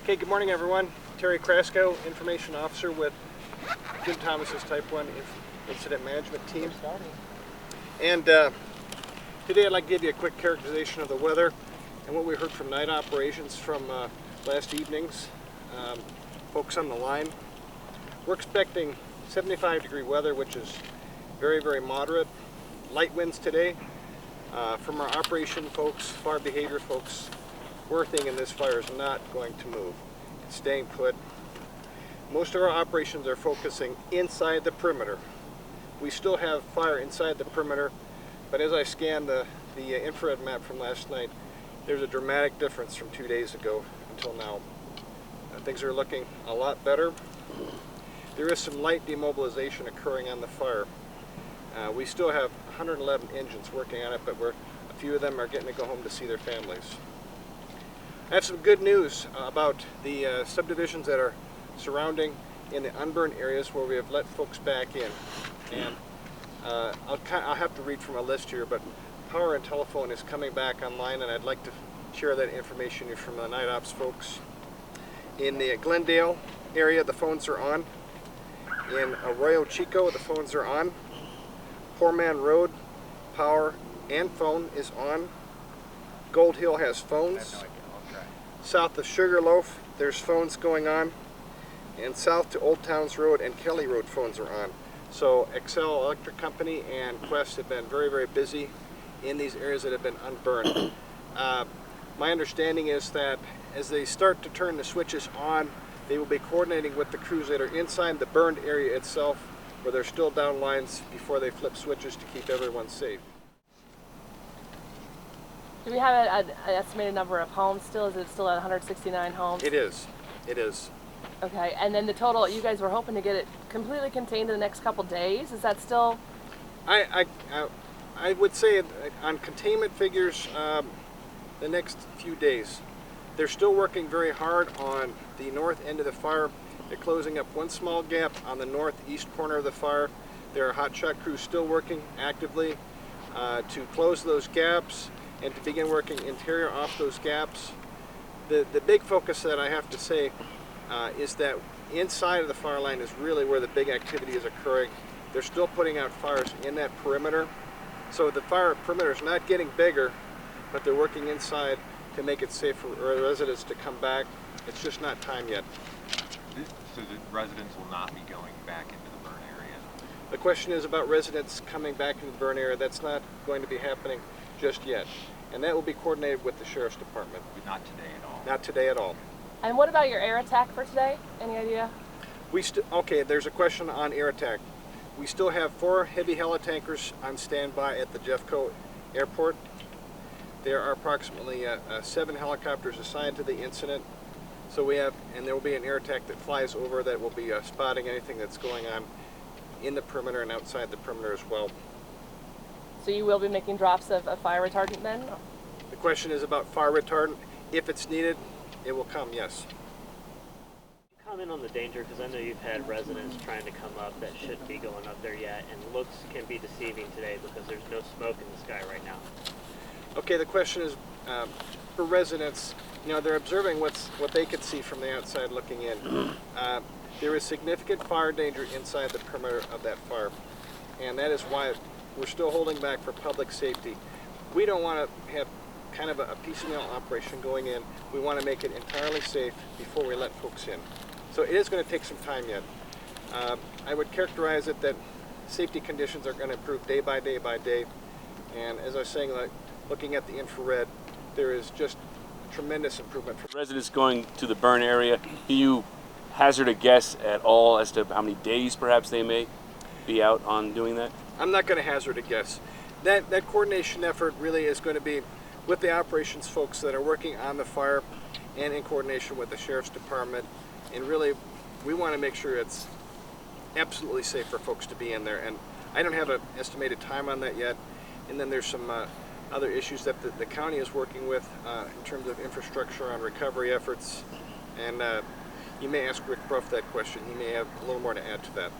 Okay, good morning everyone. Terry Krasko, Information Officer with Jim Thomas's Type 1 Incident Management Team. And today I'd like to give you a quick characterization of the weather and what we heard from night operations from last evening's folks on the line. We're expecting 75-degree weather, which is very, very moderate. Light winds today. From our operation folks, fire behavior folks, we're thinking this fire is not going to move. It's staying put. Most of our operations are focusing inside the perimeter. We still have fire inside the perimeter, but as I scan the infrared map from last night, there's a dramatic difference from 2 days ago until now. Things are looking a lot better. There is some light demobilization occurring on the fire. We still have 111 engines working on it, but a few of them are getting to go home to see their families. I have some good news about the subdivisions that are surrounding in the unburned areas where we have let folks back in. And I'll have to read from a list here, but power and telephone is coming back online, and I'd like to share that information from the night ops folks. In the Glendale area, the phones are on. In Arroyo Chico, the phones are on. Fourmile Road, power and phone is on. Gold Hill has phones. South of Sugarloaf, there's phones going on. And south to Old Towns Road and Kelly Road, phones are on. So Excel Electric Company and Quest have been very, very busy in these areas that have been unburned. My understanding is that as they start to turn the switches on, they will be coordinating with the crews that are inside the burned area itself, where they're still down lines before they flip switches to keep everyone safe. Do we have an estimated number of homes still? Is it still at 169 homes? It is. It is. Okay, and then the total, you guys were hoping to get it completely contained in the next couple days. Is that still? I would say on containment figures, the next few days. They're still working very hard on the north end of the fire. They're closing up one small gap on the northeast corner of the fire. There are hotshot crews still working actively to close those gaps and to begin working interior off those gaps. The big focus that I have to say is that inside of the fire line is really where the big activity is occurring. They're still putting out fires in that perimeter. So the fire perimeter is not getting bigger, but they're working inside to make it safe for residents to come back. It's just not time yet. So the residents will not be going back into the burn area? The question is about residents coming back into the burn area. That's not going to be happening just yet. And that will be coordinated with the Sheriff's Department. But not today at all? Not today at all. And what about your air attack for today? Any idea? Okay, there's a question on air attack. We still have 4 heavy helitankers on standby at the Jeffco Airport. There are approximately 7 helicopters assigned to the incident. So we have, and there will be an air attack that flies over that will be spotting anything that's going on in the perimeter and outside the perimeter as well. So you will be making drops of fire retardant then? The question is about fire retardant. If it's needed, it will come, yes. Comment on the danger, because I know you've had residents trying to come up that shouldn't be going up there yet, and looks can be deceiving today because there's no smoke in the sky right now. Okay, the question is for residents, they're observing what they could see from the outside looking in. There is significant fire danger inside the perimeter of that fire, and that is why we're still holding back for public safety. We don't want to have kind of a piecemeal operation going in. We want to make it entirely safe before we let folks in. So it is going to take some time yet. I would characterize it that safety conditions are going to improve day by day by day, and as I was saying, looking at the infrared, there is just tremendous improvement. Residents going to the burn area, can you hazard a guess at all as to how many days perhaps they may be out on doing that? I'm not going to hazard a guess. That coordination effort really is going to be with the operations folks that are working on the fire and in coordination with the Sheriff's Department. And really, we want to make sure it's absolutely safe for folks to be in there. And I don't have an estimated time on that yet. And then there's some other issues that the county is working with in terms of infrastructure on recovery efforts. And you may ask Rick Bruff that question. He may have a little more to add to that.